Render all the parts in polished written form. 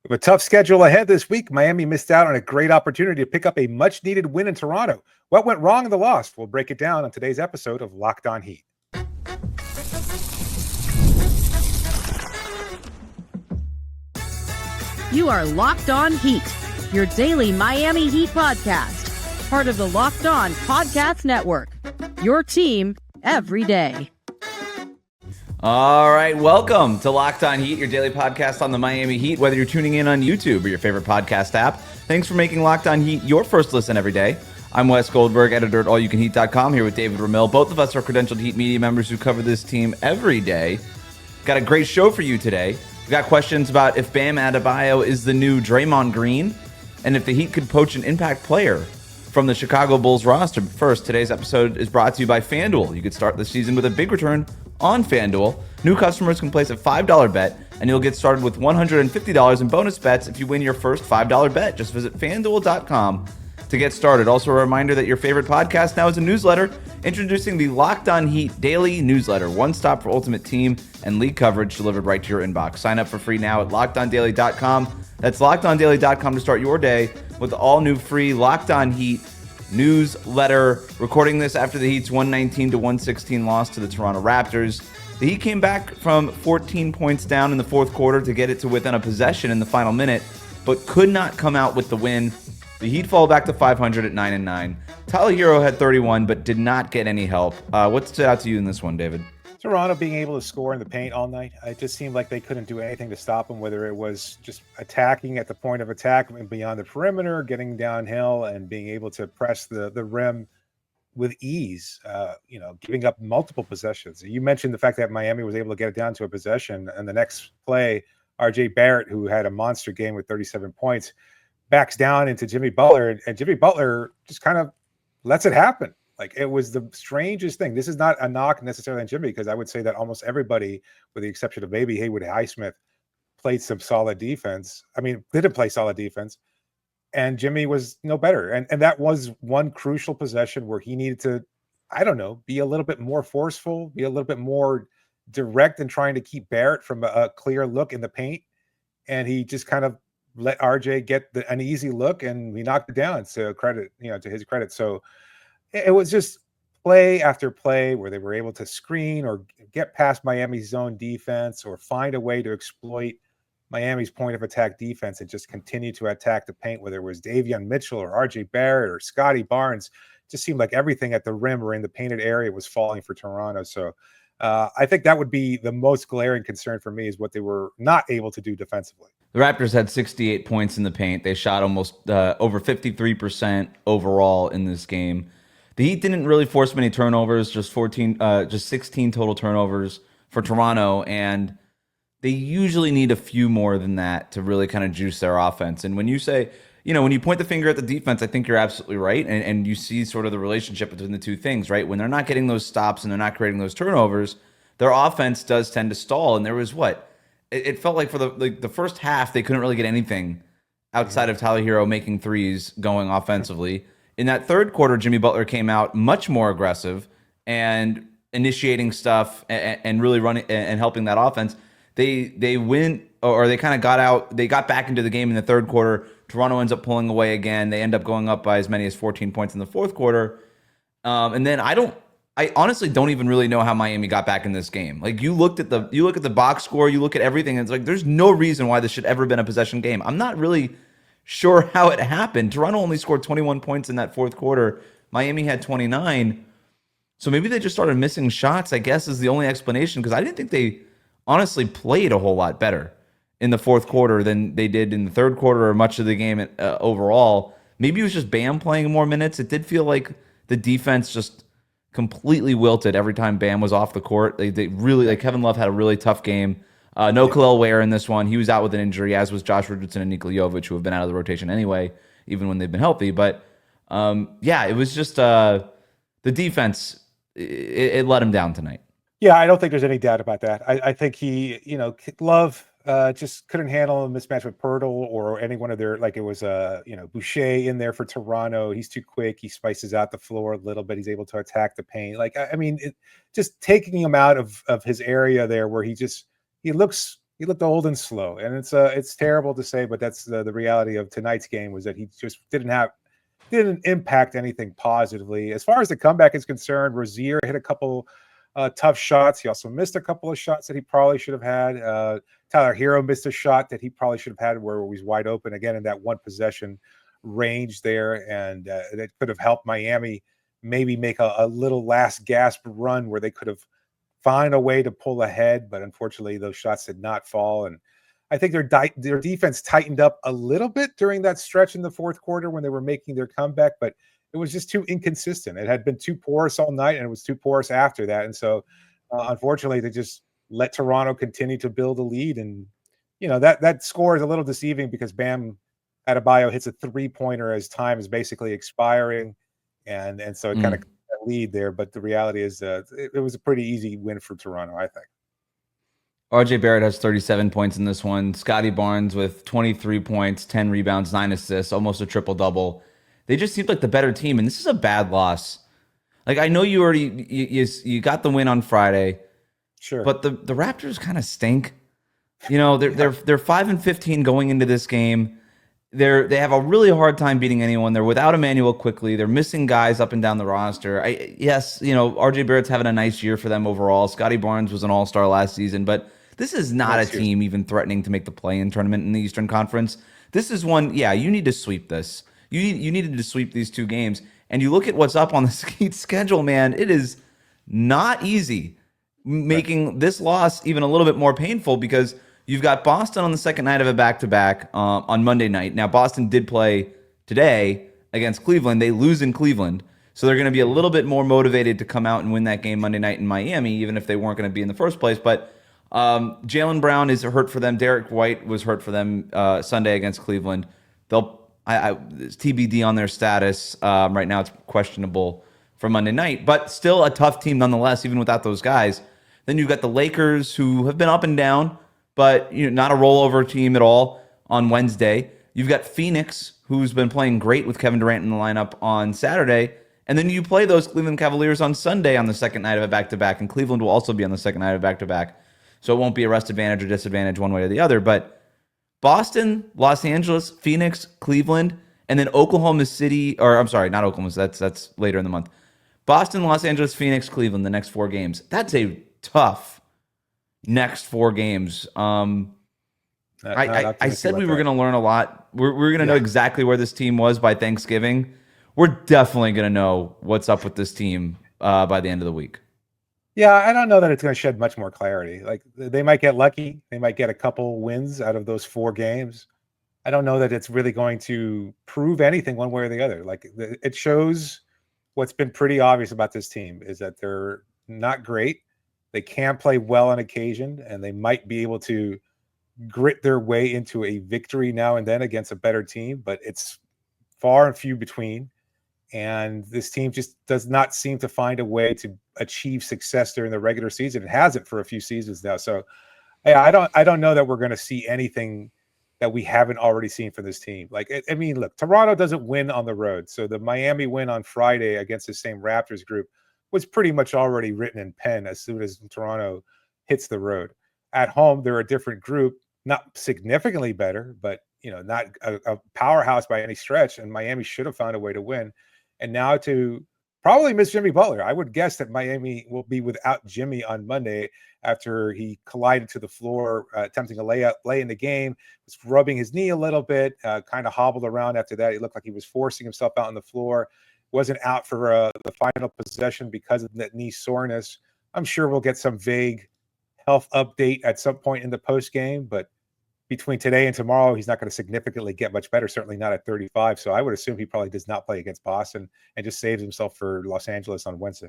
With a tough schedule ahead this week, Miami missed out on a great opportunity to pick up a much-needed win in Toronto. What went wrong in the loss? We'll break it down on today's episode of Locked On Heat. You are Locked On Heat, your daily Miami Heat podcast, part of the Locked On Podcast Network, your team every day. All right, welcome to Locked On Heat, your daily podcast on the Miami Heat. Whether you're tuning in on YouTube or your favorite podcast app, thanks for making Locked On Heat your first listen every day. I'm Wes Goldberg, editor at allyoucanheat.com, here with David Ramil. Both of us are credentialed Heat media members who cover this team every day. Got a great show for you today. We got questions about if Bam Adebayo is the new Draymond Green, and if the Heat could poach an impact player from the Chicago Bulls roster. But first, today's episode is brought to you by FanDuel. You could start the season with a big return on FanDuel. New customers can place a $5 bet, and you'll get started with $150 in bonus bets if you win your first $5 bet. Just visit FanDuel.com to get started. Also, a reminder that your favorite podcast now is a newsletter, introducing the Locked On Heat Daily Newsletter, one stop for ultimate team and league coverage delivered right to your inbox. Sign up for free now at LockedOnDaily.com. That's LockedOnDaily.com to start your day with the all-new free Locked On Heat newsletter. Recording this after the Heat's 119-116 loss to the Toronto Raptors. The Heat came back from 14 points down in the fourth quarter to get it to within a possession in the final minute, but could not come out with the win. The Heat fall back to 500 at 9-9. Tyler Herro had 31, but did not get any help. What stood out to you in this one, David? Toronto being able to score in the paint all night. It just seemed like they couldn't do anything to stop them, whether it was just attacking at the point of attack and beyond the perimeter, getting downhill and being able to press the rim with ease, giving up multiple possessions. You mentioned the fact that Miami was able to get it down to a possession, and the next play, RJ Barrett, who had a monster game with 37 points, backs down into Jimmy Butler, and Jimmy Butler just kind of lets it happen. Like, it was the strangest thing. This is not a knock necessarily on Jimmy, because I would say that almost everybody, with the exception of maybe Haywood Highsmith, played some solid defense. I mean, didn't play solid defense. And Jimmy was no better. And that was one crucial possession where he needed to, be a little bit more forceful, be a little bit more direct in trying to keep Barrett from a clear look in the paint. And he just kind of let RJ get an easy look, and he knocked it down, to his credit. So it was just play after play where they were able to screen or get past Miami's zone defense or find a way to exploit Miami's point of attack defense and just continue to attack the paint, whether it was Davion Mitchell or RJ Barrett or Scotty Barnes. It just seemed like everything at the rim or in the painted area was falling for Toronto. So I think that would be the most glaring concern for me, is what they were not able to do defensively. The Raptors had 68 points in the paint. They shot almost over 53% overall in this game. The Heat didn't really force many turnovers, just 16 total turnovers for Toronto, and they usually need a few more than that to really kind of juice their offense. And when you say, when you point the finger at the defense, I think you're absolutely right, and you see sort of the relationship between the two things, right? When they're not getting those stops and they're not creating those turnovers, their offense does tend to stall. And there was it felt like for the first half, they couldn't really get anything outside of Tyler Herro making threes going offensively. In that third quarter, Jimmy Butler came out much more aggressive and initiating stuff and really running and helping that offense. They win, or they kind of got out. They got back into the game in the third quarter. Toronto ends up pulling away again. They end up going up by as many as 14 points in the fourth quarter. And then I honestly don't even really know how Miami got back in this game. Like, you look at the box score, you look at everything, and it's like there's no reason why this should ever been a possession game. I'm not really sure how it happened. Toronto only scored 21 points in that fourth quarter. Miami had 29. So maybe they just started missing shots, I guess, is the only explanation, because I didn't think they honestly played a whole lot better in the fourth quarter than they did in the third quarter or much of the game overall. Maybe it was just Bam playing more minutes. It did feel like the defense just completely wilted every time Bam was off the court. They really, Kevin Love had a really tough game. No Khalil Ware in this one. He was out with an injury, as was Josh Richardson and Nikola Vucevic, who have been out of the rotation anyway, even when they've been healthy. But it was just the defense. It let him down tonight. Yeah, I don't think there's any doubt about that. I think Love just couldn't handle a mismatch with Pirtle or any one of their, like it was Boucher in there for Toronto. He's too quick. He spices out the floor a little bit. He's able to attack the paint. Just taking him out of his area there where he looks he looked old and slow, and it's terrible to say, but that's the reality of tonight's game was that he just didn't impact anything positively. As far as the comeback is concerned, Rozier hit a couple tough shots. He also missed a couple of shots that he probably should have had. Tyler Herro missed a shot that he probably should have had where he was wide open again in that one possession range there, and that could have helped Miami maybe make a little last gasp run where they could have find a way to pull ahead, but unfortunately those shots did not fall. And I think their defense tightened up a little bit during that stretch in the fourth quarter when they were making their comeback, but it was just too inconsistent. It had been too porous all night, and it was too porous after that. And so, unfortunately, they just let Toronto continue to build a lead. And that score is a little deceiving because Bam Adebayo hits a 3-pointer as time is basically expiring, and so it kind of lead there, but the reality is it was a pretty easy win for Toronto, I think. RJ Barrett has 37 points in this one. Scotty Barnes with 23 points, 10 rebounds, 9 assists, almost a triple-double. They just seemed like the better team, and this is a bad loss. Like, I know you already you got the win on Friday, sure, but the Raptors kind of stink. They're 5-15 going into this game. They have a really hard time beating anyone. They're without Emmanuel quickly. They're missing guys up and down the roster. RJ Barrett's having a nice year for them overall. Scotty Barnes was an all-star last season, but this is not a team even threatening to make the play-in tournament in the Eastern Conference. This is one, you need to sweep this. You needed to sweep these two games. And you look at what's up on the Heat's schedule, man, it is not easy making this loss even a little bit more painful because you've got Boston on the second night of a back-to-back on Monday night. Now, Boston did play today against Cleveland. They lose in Cleveland, so they're going to be a little bit more motivated to come out and win that game Monday night in Miami, even if they weren't going to be in the first place. But Jaylen Brown is hurt for them. Derek White was hurt for them Sunday against Cleveland. It's TBD on their status. Right now, it's questionable for Monday night, but still a tough team nonetheless, even without those guys. Then you've got the Lakers, who have been up and down, but not a rollover team at all on Wednesday. You've got Phoenix, who's been playing great with Kevin Durant in the lineup on Saturday. And then you play those Cleveland Cavaliers on Sunday on the second night of a back-to-back, and Cleveland will also be on the second night of a back-to-back. So it won't be a rest advantage or disadvantage one way or the other. But Boston, Los Angeles, Phoenix, Cleveland, and then Oklahoma City, or I'm sorry, not Oklahoma, that's later in the month. Boston, Los Angeles, Phoenix, Cleveland, the next 4 games. That's a tough next 4 games. I said we were going to learn a lot. We're going to know exactly where this team was by Thanksgiving. We're definitely going to know what's up with this team by the end of the week. Yeah, I don't know that it's going to shed much more clarity. Like, they might get lucky. They might get a couple wins out of those 4 games. I don't know that it's really going to prove anything one way or the other. Like, it shows what's been pretty obvious about this team is that they're not great. They can play well on occasion, and they might be able to grit their way into a victory now and then against a better team, but it's far and few between. And this team just does not seem to find a way to achieve success during the regular season. It hasn't for a few seasons now. So I don't know that we're going to see anything that we haven't already seen from this team. Like, I mean, look, Toronto doesn't win on the road. So the Miami win on Friday against the same Raptors group was pretty much already written in pen as soon as Toronto hits the road. At home, they're a different group, not significantly better, but not a powerhouse by any stretch. And Miami should have found a way to win. And now to probably miss Jimmy Butler. I would guess that Miami will be without Jimmy on Monday after he collided to the floor, attempting a lay in the game, was rubbing his knee a little bit, kind of hobbled around after that. He looked like he was forcing himself out on the floor. Wasn't out for the final possession because of that knee soreness. I'm sure we'll get some vague health update at some point in the post game, but between today and tomorrow, he's not going to significantly get much better, certainly not at 35. So I would assume he probably does not play against Boston and just saves himself for Los Angeles on Wednesday.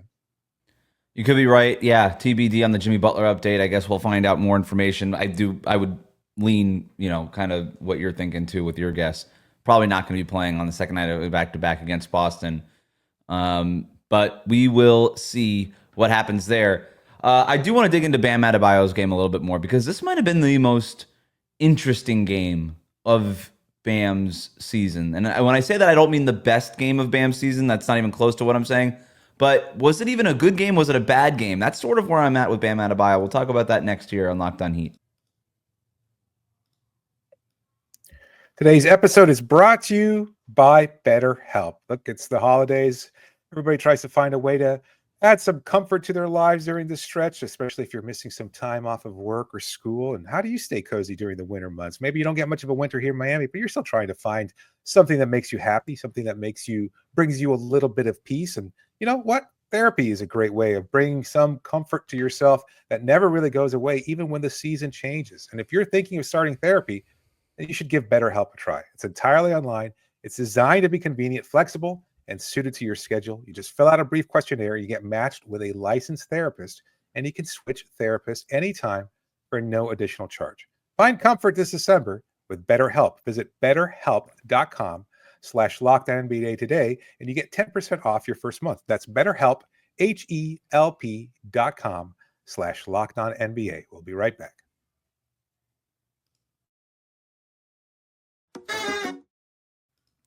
You could be right. Yeah, TBD on the Jimmy Butler update. I guess we'll find out more information. I would lean, kind of what you're thinking too with your guess. Probably not going to be playing on the second night of a back-to-back against Boston. But we will see what happens there. I do want to dig into Bam Adebayo's game a little bit more because this might have been the most interesting game of Bam's season. And when I say that, I don't mean the best game of Bam's season. That's not even close to what I'm saying. But was it even a good game? Was it a bad game? That's sort of where I'm at with Bam Adebayo. We'll talk about that next year on Locked On Heat. Today's episode is brought to you by BetterHelp. Look, it's the holidays. Everybody tries to find a way to add some comfort to their lives during this stretch, especially if you're missing some time off of work or school. And how do you stay cozy during the winter months? Maybe you don't get much of a winter here in Miami, but you're still trying to find something that makes you happy, something that brings you a little bit of peace. And you know what? Therapy is a great way of bringing some comfort to yourself that never really goes away, even when the season changes. And if you're thinking of starting therapy, then you should give BetterHelp a try. It's entirely online. It's designed to be convenient, flexible, and suited to your schedule. You just fill out a brief questionnaire, you get matched with a licensed therapist, and you can switch therapists anytime for no additional charge. Find comfort this December with BetterHelp. Visit betterhelp.com/LockedOnNBA today, and you get 10% off your first month. That's BetterHelp, HELP.com/LockedOnNBA. We'll be right back.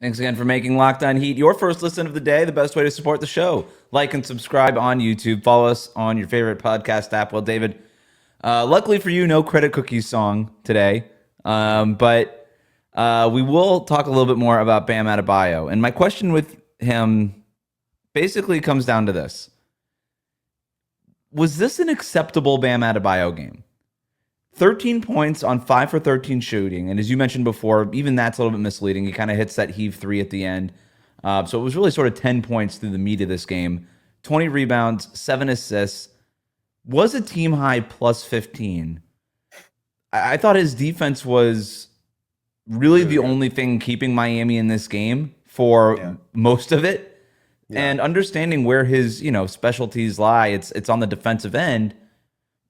Thanks again for making Locked On Heat your first listen of the day. The best way to support the show. Like and subscribe on YouTube. Follow us on your favorite podcast app. Well, David, luckily for you, no credit cookies song today. But we will talk a little bit more about Bam Adebayo. And my question with him basically comes down to this. Was this an acceptable Bam Adebayo game? 13 points on 5 for 13 shooting. And as you mentioned before, even that's a little bit misleading. He kind of hits that heave three at the end. So it was really sort of 10 points through the meat of this game. 20 rebounds, 7 assists. Was a team high plus 15. I thought his defense was really the only thing keeping Miami in this game for most of it. Yeah. And understanding where his, specialties lie, it's on the defensive end.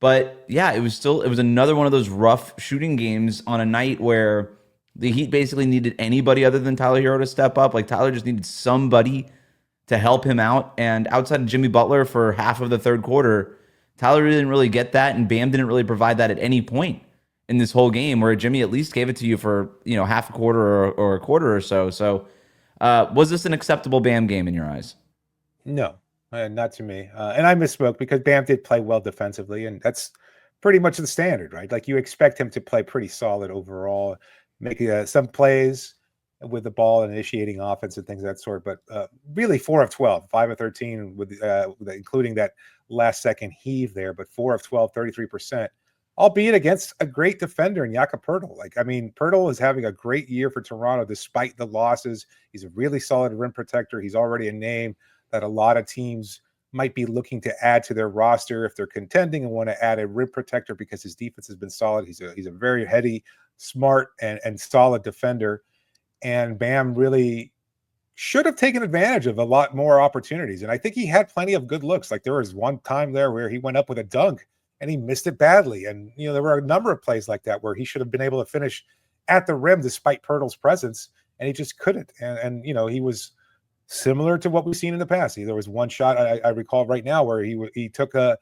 But yeah, it was another one of those rough shooting games on a night where the Heat basically needed anybody other than Tyler Herro to step up. Like Tyler just needed somebody to help him out. And outside of Jimmy Butler for half of the third quarter, Tyler didn't really get that, and Bam didn't really provide that at any point in this whole game, where Jimmy at least gave it to you for half a quarter or a quarter or so. So was this an acceptable Bam game in your eyes? No. Not to me. And I misspoke because Bam did play well defensively, and that's pretty much the standard, right? Like you expect him to play pretty solid overall, making some plays with the ball and initiating offense and things of that sort. But really 4 of 12, 5 of 13, with including that last second heave there, but 4 of 12, 33%, albeit against a great defender in Jakob Poeltl. Poeltl is having a great year for Toronto despite the losses. He's a really solid rim protector. He's already a name that a lot of teams might be looking to add to their roster if they're contending and want to add a rim protector because his defense has been solid. He's a very heady, smart, and solid defender. And Bam really should have taken advantage of a lot more opportunities. And I think he had plenty of good looks. Like there was one time there where he went up with a dunk and he missed it badly. And, there were a number of plays like that where he should have been able to finish at the rim despite Poeltl's presence, and he just couldn't. And he was similar to what we've seen in the past. There was one shot I recall right now where he took an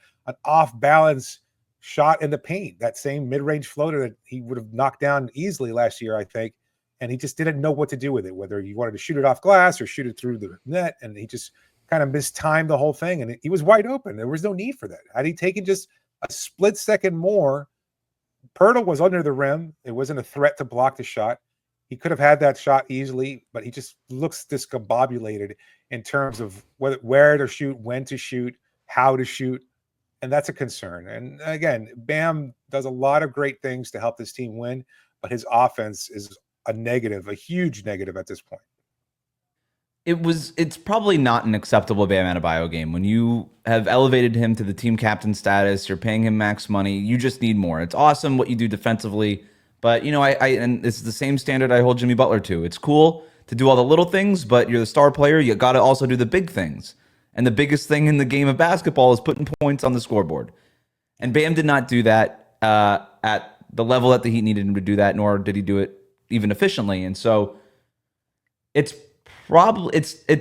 off-balance shot in the paint, that same mid-range floater that he would have knocked down easily last year, I think, and he just didn't know what to do with it, whether he wanted to shoot it off glass or shoot it through the net, and he just kind of mistimed the whole thing, and he was wide open. There was no need for that. Had he taken just a split second more, Poeltl was under the rim. It wasn't a threat to block the shot. He could have had that shot easily, but he just looks discombobulated in terms of where to shoot, when to shoot, how to shoot, and that's a concern. And again, Bam does a lot of great things to help this team win, but his offense is a huge negative at this point. It's probably not an acceptable Bam Adebayo game. When you have elevated him to the team captain status, you're paying him max money, you just need more. It's awesome what you do defensively. But, and this is the same standard I hold Jimmy Butler to. It's cool to do all the little things, but you're the star player. You got to also do the big things. And the biggest thing in the game of basketball is putting points on the scoreboard. And Bam did not do that at the level that the Heat needed him to do that, nor did he do it even efficiently. And so it's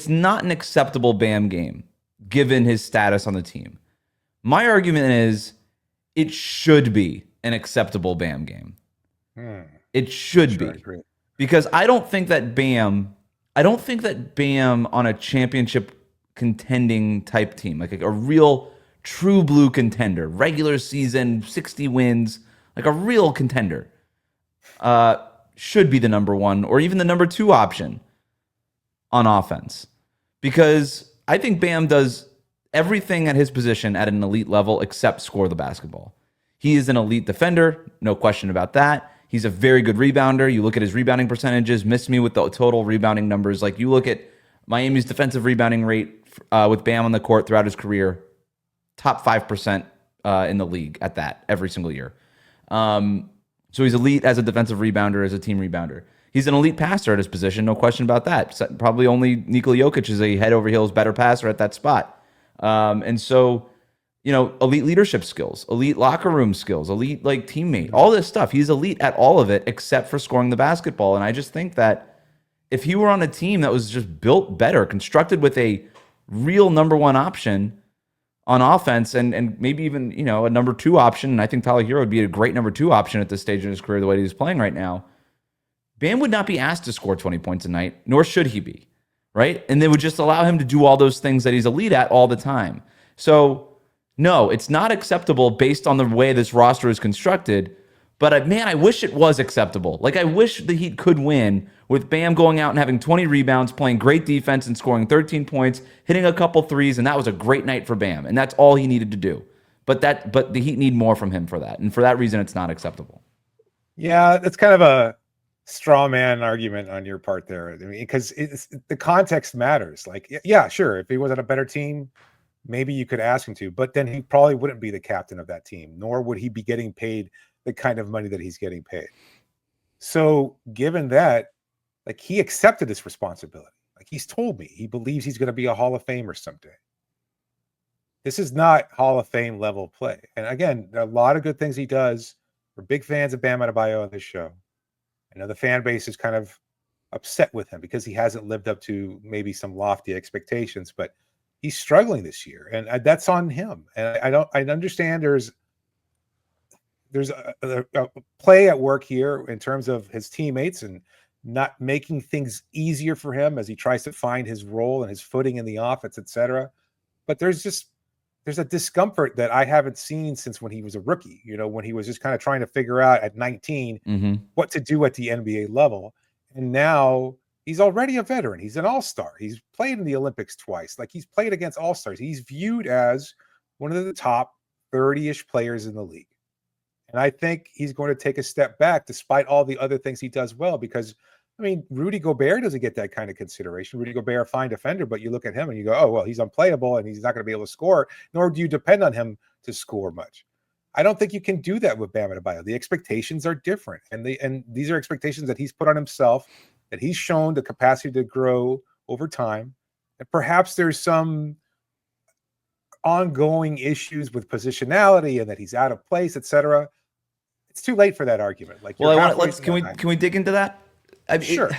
not an acceptable Bam game, given his status on the team. My argument is it should be an acceptable Bam game. It should be. Because I don't think that Bam on a championship contending type team, like a real true blue contender, regular season, 60 wins, like a real contender, should be the number one or even the number two option on offense. Because I think Bam does everything at his position at an elite level except score the basketball. He is an elite defender, no question about that. He's a very good rebounder. You look at his rebounding percentages, miss me with the total rebounding numbers. Like you look at Miami's defensive rebounding rate with Bam on the court throughout his career, top 5% in the league at that every single year. So he's elite as a defensive rebounder, as a team rebounder. He's an elite passer at his position, no question about that. Probably only Nikola Vucevic is a head over heels better passer at that spot. And so, elite leadership skills, elite locker room skills, elite like teammate, all this stuff. He's elite at all of it except for scoring the basketball. And I just think that if he were on a team that was just built better, constructed with a real number one option on offense and maybe even, a number two option, and I think Tyler Herro would be a great number two option at this stage in his career the way he's playing right now, Bam would not be asked to score 20 points a night, nor should he be, right? And they would just allow him to do all those things that he's elite at all the time. So, no, it's not acceptable based on the way this roster is constructed, but I wish it was acceptable. Like, I wish the Heat could win with Bam going out and having 20 rebounds, playing great defense and scoring 13 points, hitting a couple threes, and that was a great night for Bam, and that's all he needed to do. But the Heat need more from him for that, and for that reason, it's not acceptable. Yeah, that's kind of a straw man argument on your part there. I mean, because the context matters. Like, yeah, sure, if he was on a better team, maybe you could ask him to, but then he probably wouldn't be the captain of that team, nor would he be getting paid the kind of money that he's getting paid. So given that, like, he accepted this responsibility. Like, he's told me he believes he's going to be a Hall of Famer someday. This is not Hall of Fame level play. And again, there are a lot of good things he does. We're big fans of Bam Adebayo on this show. I know the fan base is kind of upset with him because he hasn't lived up to maybe some lofty expectations, but he's struggling this year, and that's on him. And I understand there's a play at work here in terms of his teammates and not making things easier for him as he tries to find his role and his footing in the offense, etc. But there's a discomfort that I haven't seen since when he was a rookie, when he was just kind of trying to figure out at 19 what to do at the NBA level. And now he's already a veteran. He's an all-star. He's played in the Olympics twice. Like, he's played against all-stars. He's viewed as one of the top 30-ish players in the league. And I think he's going to take a step back despite all the other things he does well, because, I mean, Rudy Gobert doesn't get that kind of consideration. Rudy Gobert, a fine defender, but you look at him and you go, oh, well, he's unplayable and he's not going to be able to score, nor do you depend on him to score much. I don't think you can do that with Bam Adebayo. The expectations are different. And these are expectations that he's put on himself, that he's shown the capacity to grow over time. And perhaps there's some ongoing issues with positionality and that he's out of place, etc. It's too late for that argument. Like, can we dig into that? I mean, sure.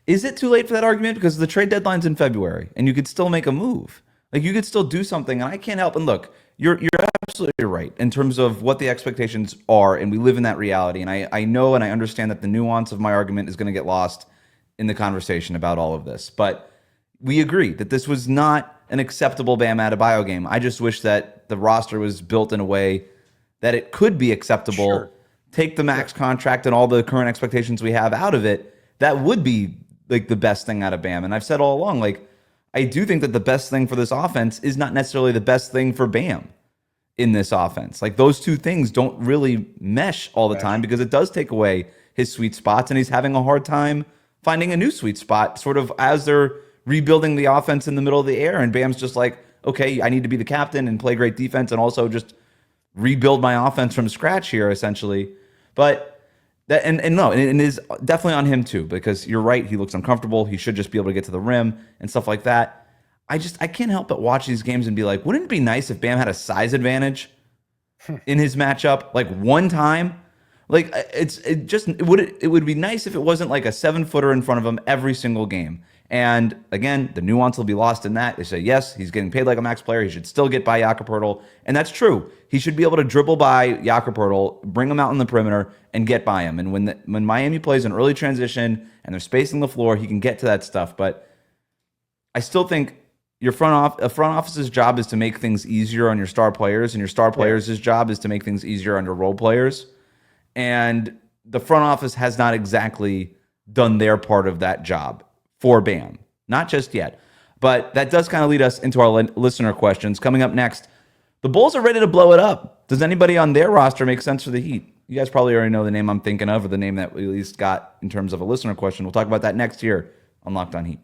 Is it too late for that argument? Because the trade deadline's in February, and you could still make a move. Like, you could still do something, and I can't help. And look, you're absolutely right in terms of what the expectations are, and we live in that reality. And I know and I understand that the nuance of my argument is going to get lost in the conversation about all of this. But we agree that this was not an acceptable Bam Adebayo game. I just wish that the roster was built in a way that it could be acceptable. Sure. Take the max contract and all the current expectations we have out of it. That would be like the best thing out of Bam. And I've said all along, like, I do think that the best thing for this offense is not necessarily the best thing for Bam in this offense. Like, those two things don't really mesh all the time because it does take away his sweet spots, and he's having a hard time finding a new sweet spot sort of as they're rebuilding the offense in the middle of the air. And Bam's just like, okay, I need to be the captain and play great defense and also just rebuild my offense from scratch here, essentially. But that, and it is definitely on him too, because you're right, he looks uncomfortable. He should just be able to get to the rim and stuff like that. I can't help but watch these games and be like, wouldn't it be nice if Bam had a size advantage in his matchup, like one time? Like, it would be nice if it wasn't like a 7-footer in front of him every single game. And again, the nuance will be lost in that. They say, yes, he's getting paid like a max player. He should still get by Jakob Poeltl. And that's true. He should be able to dribble by Jakob Poeltl, bring him out in the perimeter, and get by him. And when Miami plays an early transition and they're spacing the floor, he can get to that stuff. But I still think a front office's job is to make things easier on your star players, and your star players' job is to make things easier on your role players. And the front office has not exactly done their part of that job for Bam. Not just yet. But that does kind of lead us into our listener questions. Coming up next, the Bulls are ready to blow it up. Does anybody on their roster make sense for the Heat? You guys probably already know the name I'm thinking of, or the name that we at least got in terms of a listener question. We'll talk about that next here on Locked On Heat.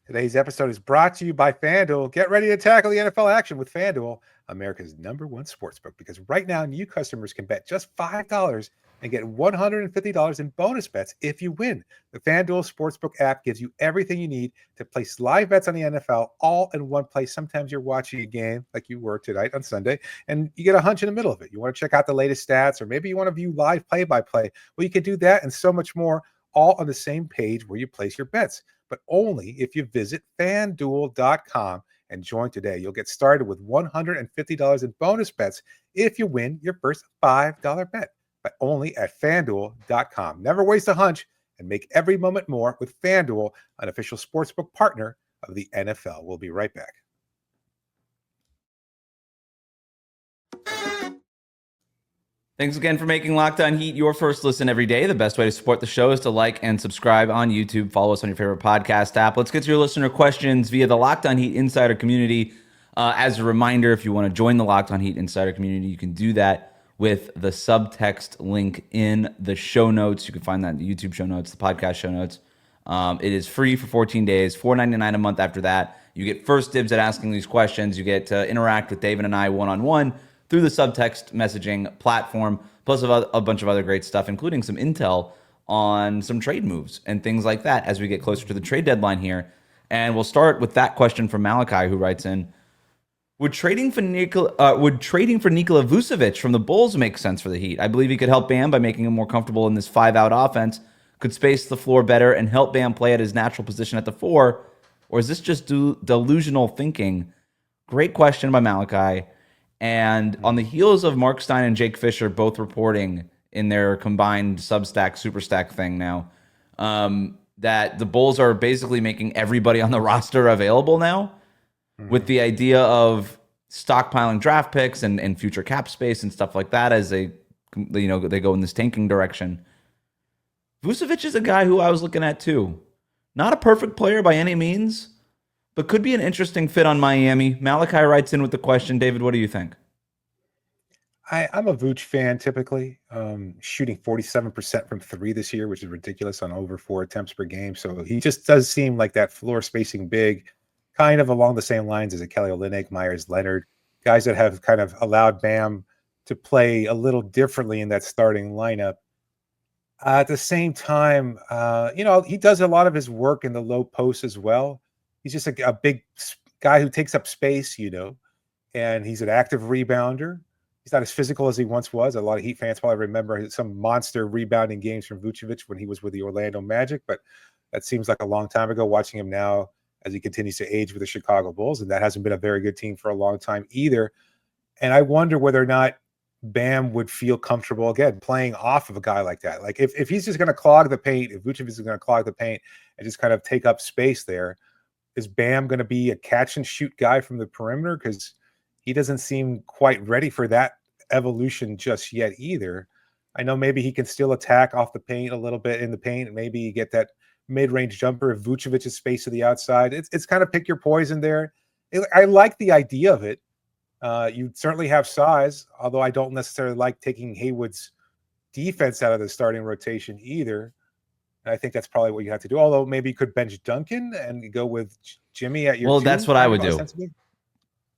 Today's episode is brought to you by FanDuel. Get ready to tackle the NFL action with FanDuel, America's #1 sportsbook, because right now new customers can bet just $5 and get $150 in bonus bets if you win. The FanDuel Sportsbook app gives you everything you need to place live bets on the NFL all in one place. Sometimes you're watching a game like you were tonight on Sunday, and you get a hunch in the middle of it. You want to check out the latest stats, or maybe you want to view live play-by-play. Well, you can do that and so much more, all on the same page where you place your bets, but only if you visit FanDuel.com and join today. You'll get started with $150 in bonus bets if you win your first $5 bet, but only at FanDuel.com. Never waste a hunch and make every moment more with FanDuel, an official sportsbook partner of the NFL. We'll be right back. Thanks again for making Locked On Heat your first listen every day. The best way to support the show is to like and subscribe on YouTube. Follow us on your favorite podcast app. Let's get to your listener questions via the Locked On Heat Insider community. As a reminder, if you want to join the Locked On Heat Insider community, you can do that with the subtext link in the show notes. You can find that in the YouTube show notes, the podcast show notes. It is free for 14 days, $4.99 a month after that. You get first dibs at asking these questions. You get to interact with David and I one-on-one through the subtext messaging platform, plus a bunch of other great stuff, including some intel on some trade moves and things like that as we get closer to the trade deadline here. And we'll start with that question from Malachi, who writes in, Would trading for Nikola Vucevic from the Bulls make sense for the Heat? I believe he could help Bam by making him more comfortable in this 5-out offense, could space the floor better, and help Bam play at his natural position at the 4, or is this just delusional thinking? Great question by Malachi. And on the heels of Mark Stein and Jake Fisher both reporting in their combined Substack, Superstack thing now, that the Bulls are basically making everybody on the roster available now, with the idea of stockpiling draft picks and future cap space and stuff like that as they go in this tanking direction. Vucevic is a guy who I was looking at too. Not a perfect player by any means, but could be an interesting fit on Miami. Malachi writes in with the question, David, what do you think? I'm a Vooch fan typically, shooting 47% from 3 this year, which is ridiculous on over 4 attempts per game. So he just does seem like that floor spacing big, kind of along the same lines as a Kelly Olynyk, Myers Leonard, guys that have kind of allowed Bam to play a little differently in that starting lineup. At the same time, he does a lot of his work in the low post as well. He's just a big guy who takes up space, and he's an active rebounder. He's not as physical as he once was. A lot of Heat fans probably remember some monster rebounding games from Vucevic when he was with the Orlando Magic, but that seems like a long time ago. Watching him now as he continues to age with the Chicago Bulls, and that hasn't been a very good team for a long time either. And I wonder whether or not Bam would feel comfortable, again, playing off of a guy like that. Like if he's just going to clog the paint, if Vucevic is going to clog the paint and just kind of take up space there, is Bam going to be a catch and shoot guy from the perimeter? Because he doesn't seem quite ready for that evolution just yet either. I know maybe he can still attack off the paint a little bit in the paint, and maybe you get that mid-range jumper if Vucevic is space to the outside. It's kind of pick your poison there. I like the idea of it. You certainly have size, although I don't necessarily like taking Haywood's defense out of the starting rotation either. And I think that's probably what you have to do. Although maybe you could bench Duncan and go with Jimmy at your. Well, that's what I would do.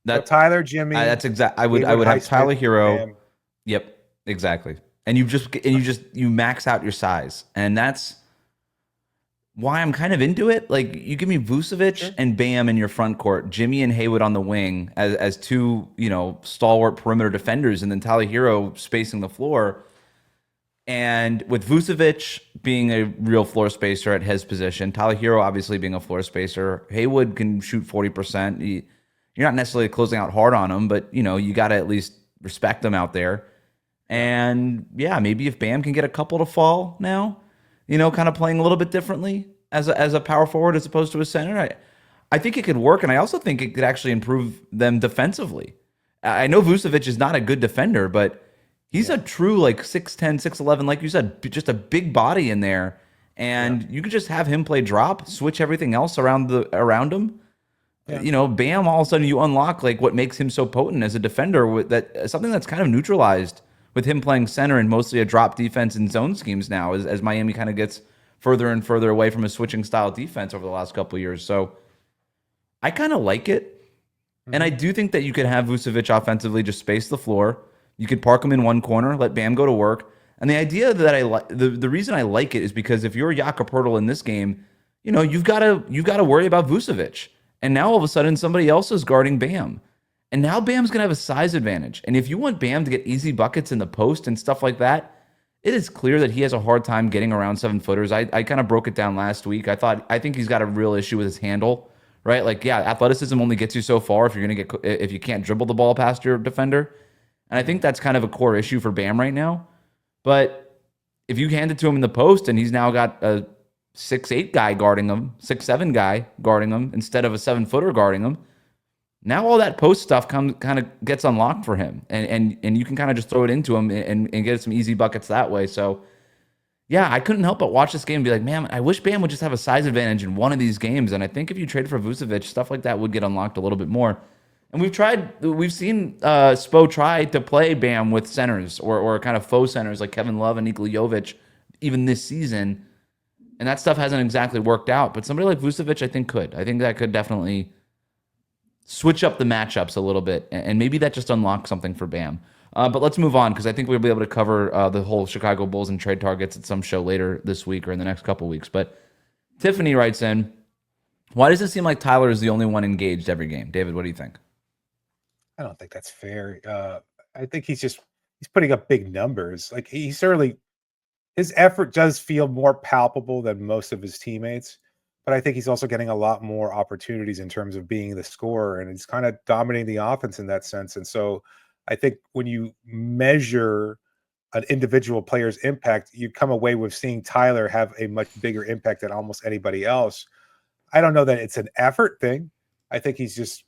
So Tyler, Jimmy. That's exact. I would have Tyler Herro. Bam. Yep, exactly. And you max out your size, and that's why I'm kind of into it. Like, you give me Vucevic and Bam in your front court, Jimmy and Haywood on the wing as two, stalwart perimeter defenders, and then Tyler Herro spacing the floor. And with Vucevic being a real floor spacer at his position, Tyler Herro obviously being a floor spacer, Haywood can shoot 40%. You're not necessarily closing out hard on him, but you got to at least respect them out there. And yeah, maybe if Bam can get a couple to fall now, kind of playing a little bit differently as a power forward as opposed to a center, I think it could work. And I also think it could actually improve them defensively. I know Vucevic is not a good defender, but He's a true like 6'10", 6'11", like you said, just a big body in there. And you could just have him play drop, switch everything else around him. Yeah. You know, Bam, all of a sudden you unlock like what makes him so potent as a defender, with that something that's kind of neutralized with him playing center and mostly a drop defense and zone schemes now, as Miami kind of gets further and further away from a switching style defense over the last couple of years. So I kind of like it. And I do think that you could have Vucevic offensively just space the floor. You could park him in one corner, let Bam go to work. And the idea that I like, the reason I like it is because if you're Jakob Poeltl in this game, you know, you've got to worry about Vucevic. And now all of a sudden somebody else is guarding Bam. And now Bam's going to have a size advantage. And if you want Bam to get easy buckets in the post and stuff like that, it is clear that he has a hard time getting around 7-footers. I kind of broke it down last week. I think he's got a real issue with his handle, right? Like, yeah, athleticism only gets you so far if you can't dribble the ball past your defender. And I think that's kind of a core issue for Bam right now. But if you hand it to him in the post and he's now got a 6'8" guy guarding him, 6'7" guy guarding him instead of a 7-footer guarding him, now all that post stuff kind of gets unlocked for him. And you can kind of just throw it into him and get some easy buckets that way. So, yeah, I couldn't help but watch this game and be like, man, I wish Bam would just have a size advantage in one of these games. And I think if you traded for Vucevic, stuff like that would get unlocked a little bit more. And we've seen Spo try to play Bam with centers or kind of faux centers like Kevin Love and Nikola Vucevic even this season. And that stuff hasn't exactly worked out. But somebody like Vucevic, I think could. I think that could definitely switch up the matchups a little bit. And maybe that just unlocks something for Bam. But let's move on because I think we'll be able to cover the whole Chicago Bulls and trade targets at some show later this week or in the next couple weeks. But Tiffany writes in, why does it seem like Tyler is the only one engaged every game? David, what do you think? I don't think that's fair. I think he's putting up big numbers. Like his effort does feel more palpable than most of his teammates, but I think he's also getting a lot more opportunities in terms of being the scorer, and he's kind of dominating the offense in that sense. And so I think when you measure an individual player's impact, you come away with seeing Tyler have a much bigger impact than almost anybody else. I don't know that it's an effort thing. I think he's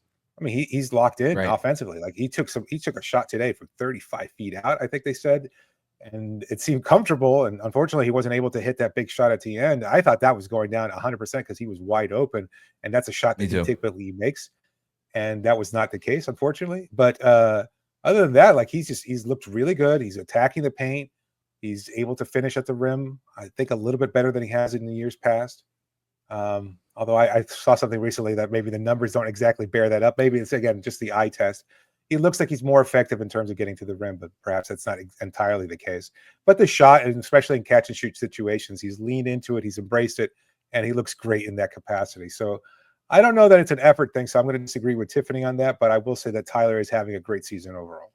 locked in offensively. Like he took a shot today from 35 feet out, I think they said, and it seemed comfortable. And unfortunately, he wasn't able to hit that big shot at the end. I thought that was going down 100% because he was wide open, and that's a shot that he typically makes. And that was not the case, unfortunately. But other than that, like he's looked really good. He's attacking the paint. He's able to finish at the rim, I think, a little bit better than he has in the years past. Although I saw something recently that maybe the numbers don't exactly bear that up. Maybe it's, again, just the eye test. He looks like he's more effective in terms of getting to the rim, but perhaps that's not entirely the case. But the shot, and especially in catch and shoot situations, he's leaned into it, he's embraced it, and he looks great in that capacity. So I don't know that it's an effort thing, so I'm going to disagree with Tiffany on that, but I will say that Tyler is having a great season overall.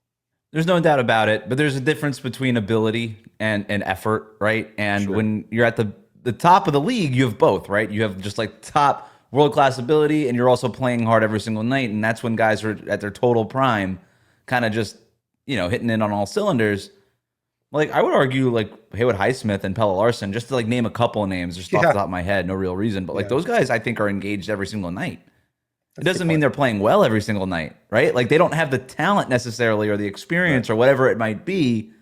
There's no doubt about it, but there's a difference between ability and effort, right? And when you're at the top of the league, you have both, right? You have just like top world-class ability, and you're also playing hard every single night, and that's when guys are at their total prime, kind of just, hitting in on all cylinders. Like, I would argue, like, Haywood Highsmith and Pelle Larsson, just to, like, name a couple of names, just off the top of my head, no real reason, but, like, those guys, I think, are engaged every single night. It doesn't mean they're playing well every single night, right? Like, they don't have the talent necessarily or the experience or whatever it might be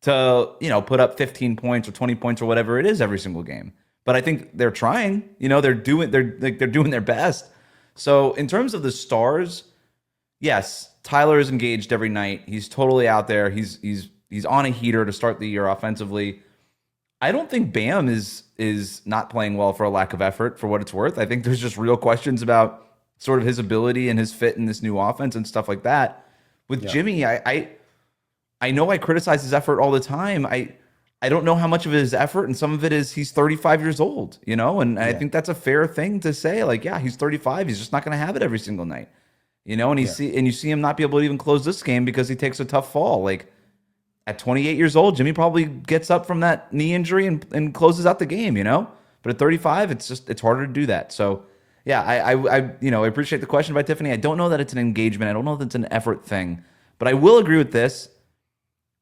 to, put up 15 points or 20 points or whatever it is every single game. But I think they're trying. They're doing their best. So in terms of the stars, yes, Tyler is engaged every night. He's totally out there. He's on a heater to start the year offensively. I don't think Bam is not playing well for a lack of effort, for what it's worth. I think there's just real questions about sort of his ability and his fit in this new offense and stuff like that. With Jimmy, I know I criticize his effort all the time. I don't know how much of it is effort, and some of it is he's 35 years old, and I think that's a fair thing to say. Like, yeah, he's 35. He's just not going to have it every single night, and you see him not be able to even close this game because he takes a tough fall. Like, at 28 years old, Jimmy probably gets up from that knee injury and closes out the game, But at 35, it's harder to do that. So, yeah, I appreciate the question by Tiffany. I don't know that it's an engagement. I don't know that it's an effort thing. But I will agree with this.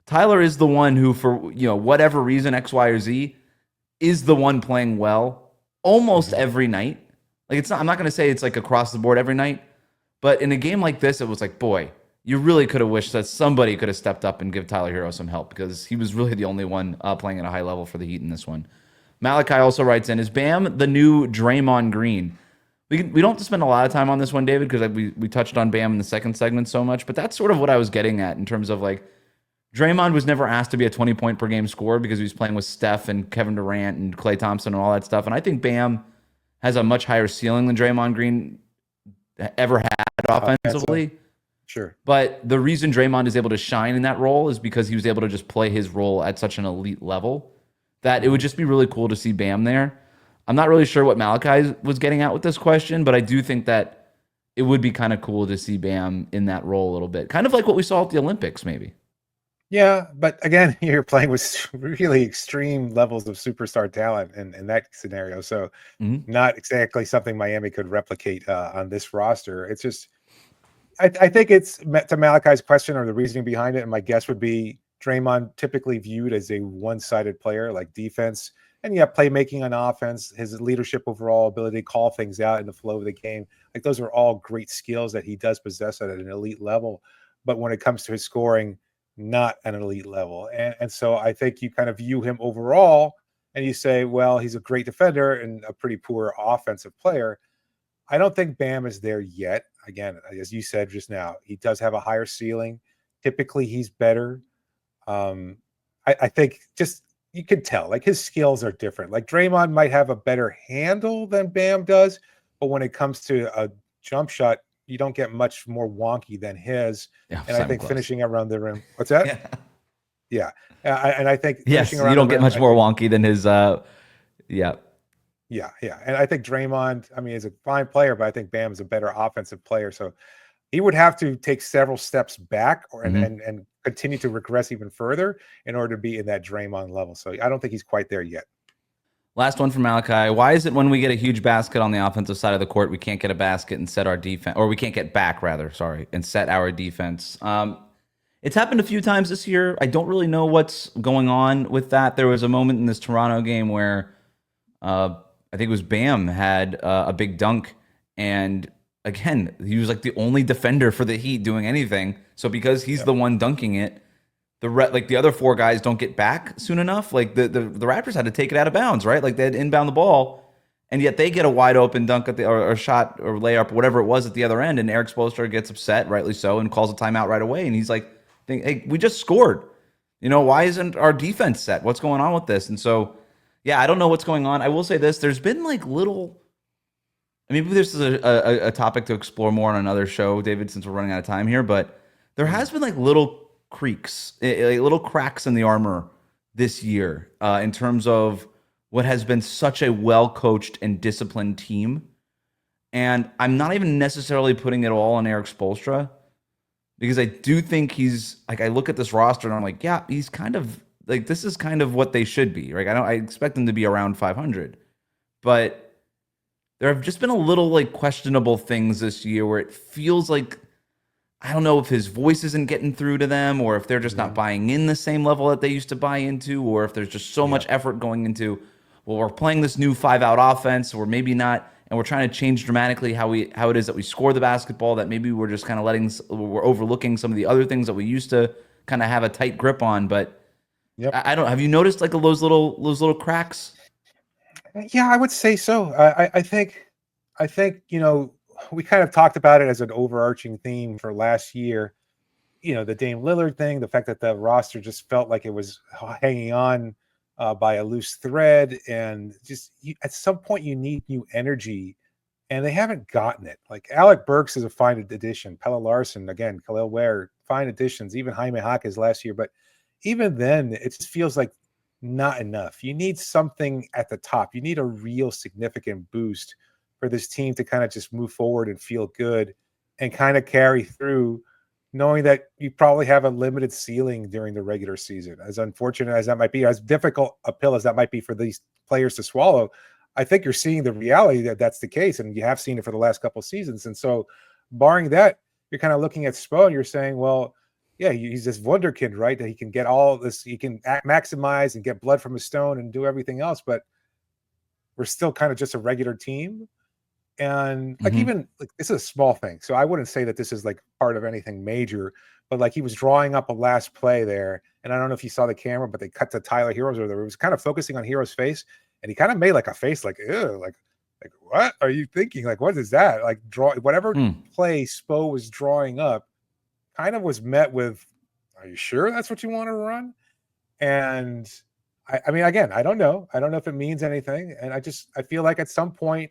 Tyler is the one who, for whatever reason, X, Y, or Z, is the one playing well almost every night. Like, I'm not going to say it's like across the board every night, but in a game like this, it was like, boy, you really could have wished that somebody could have stepped up and give Tyler Herro some help, because he was really the only one playing at a high level for the Heat in this one. Malachi also writes in, is Bam the new Draymond Green? We don't have to spend a lot of time on this one, David, because we touched on Bam in the second segment so much, but that's sort of what I was getting at in terms of like, Draymond was never asked to be a 20-point per game scorer because he was playing with Steph and Kevin Durant and Klay Thompson and all that stuff. And I think Bam has a much higher ceiling than Draymond Green ever had offensively. Sure. But the reason Draymond is able to shine in that role is because he was able to just play his role at such an elite level that it would just be really cool to see Bam there. I'm not really sure what Malachi was getting at with this question, but I do think that it would be kind of cool to see Bam in that role a little bit. Kind of like what we saw at the Olympics, maybe. Yeah, but again, you're playing with really extreme levels of superstar talent in that scenario. So not exactly something Miami could replicate on this roster. It's just, I think it's to Malachi's question or the reasoning behind it. And my guess would be Draymond typically viewed as a one-sided player, like defense, and playmaking on offense, his leadership overall ability to call things out in the flow of the game. Like those are all great skills that he does possess at an elite level. But when it comes to his scoring, not an elite level. And so I think you kind of view him overall and you say, well, he's a great defender and a pretty poor offensive player. I don't think Bam is there yet. Again, as you said just now, he does have a higher ceiling. Typically, he's better. I think just you can tell, like his skills are different. Like Draymond might have a better handle than Bam does, but when it comes to a jump shot, you don't get much more wonky than his. Yeah, and I think finishing around the rim. What's that? Yeah. And I think yes, you don't get much more wonky than his. Yeah. And I think Draymond, I mean, is a fine player, but I think Bam is a better offensive player. So he would have to take several steps back and continue to regress even further in order to be in that Draymond level. So I don't think he's quite there yet. Last one from Malachi. Why is it when we get a huge basket on the offensive side of the court, we can't get a basket and set our defense, or we can't get back rather, and set our defense? It's happened a few times this year. I don't really know what's going on with that. There was a moment in this Toronto game where I think it was Bam had a big dunk, and again, he was like the only defender for the Heat doing anything. So because he's the one dunking it, the other four guys don't get back soon enough. Like the Raptors had to take it out of bounds, right? Like they had to inbound the ball, and yet they get a wide open dunk at or shot or layup, or whatever it was at the other end, and Eric Spoelstra gets upset, rightly so, and calls a timeout right away. And he's like, "Hey, we just scored. Why isn't our defense set? What's going on with this?" And so, yeah, I don't know what's going on. I will say this: there's been like little. Maybe this is a topic to explore more on another show, David, since we're running out of time here. But there has been like little creaks, little cracks in the armor this year in terms of what has been such a well-coached and disciplined team. And I'm not even necessarily putting it all on Eric Spoelstra, because I do think he's like, I look at this roster and I'm like, yeah, he's kind of like, this is kind of what they should be. Right? I expect them to be around 500, but there have just been a little like questionable things this year where it feels like, I don't know if his voice isn't getting through to them, or if they're just not buying in the same level that they used to buy into, or if there's just so much effort going into, well, we're playing this new 5-out offense, or maybe not, and we're trying to change dramatically how it is that we score the basketball, that maybe we're just kind of we're overlooking some of the other things that we used to kind of have a tight grip on. But I don't. Have you noticed like those little cracks? Yeah, I would say so. I think we kind of talked about it as an overarching theme for last year. The Dame Lillard thing, the fact that the roster just felt like it was hanging on by a loose thread, and just at some point you need new energy, and they haven't gotten it. Like Alec Burks is a fine addition. Pelle Larsson, again, Khalil Ware, fine additions. Even Jaime Jaquez last year, but even then, it just feels like not enough. You need something at the top. You need a real significant boost for this team to kind of just move forward and feel good and kind of carry through, knowing that you probably have a limited ceiling during the regular season. As unfortunate as that might be, as difficult a pill as that might be for these players to swallow, I think you're seeing the reality that that's the case, and you have seen it for the last couple of seasons. And so barring that, you're kind of looking at Spo and you're saying, well, yeah, he's this wunderkind, right? That he can get all this, he can maximize and get blood from a stone and do everything else, but we're still kind of just a regular team. And like, even like, this is a small thing, so I wouldn't say that this is like part of anything major, but like he was drawing up a last play there, and I don't know if you saw the camera, but they cut to Tyler Hero's, or it was kind of focusing on Hero's face, and he kind of made like a face like, ew, like what are you thinking? Like, what is that? Like, draw whatever play Spo was drawing up, kind of was met with, are you sure that's what you want to run? And I mean, again, I don't know if it means anything, and I feel like at some point,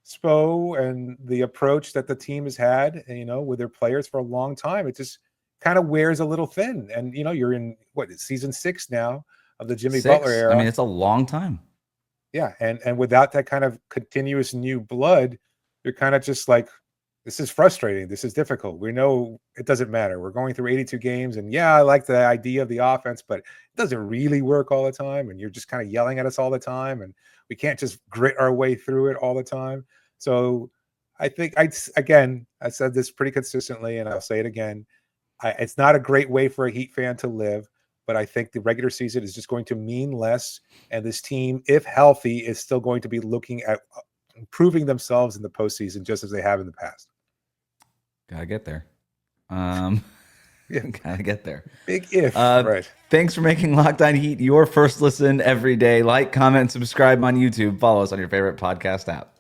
Spo and the approach that the team has had, with their players for a long time, it just kind of wears a little thin. And you're in season 6 now of the Jimmy Butler era. I mean, it's a long time. Yeah, and without that kind of continuous new blood, you're kind of just like, this is frustrating. This is difficult. We know it doesn't matter. We're going through 82 games, and yeah, I like the idea of the offense, but it doesn't really work all the time. And you're just kind of yelling at us all the time, and we can't just grit our way through it all the time. So I think I said this pretty consistently, and I'll say it again. It's not a great way for a Heat fan to live, but I think the regular season is just going to mean less. And this team, if healthy, is still going to be looking at improving themselves in the postseason, just as they have in the past. Gotta get there. Gotta get there. Big if. Right. Thanks for making Locked On Heat your first listen every day. Like, comment, subscribe on YouTube. Follow us on your favorite podcast app.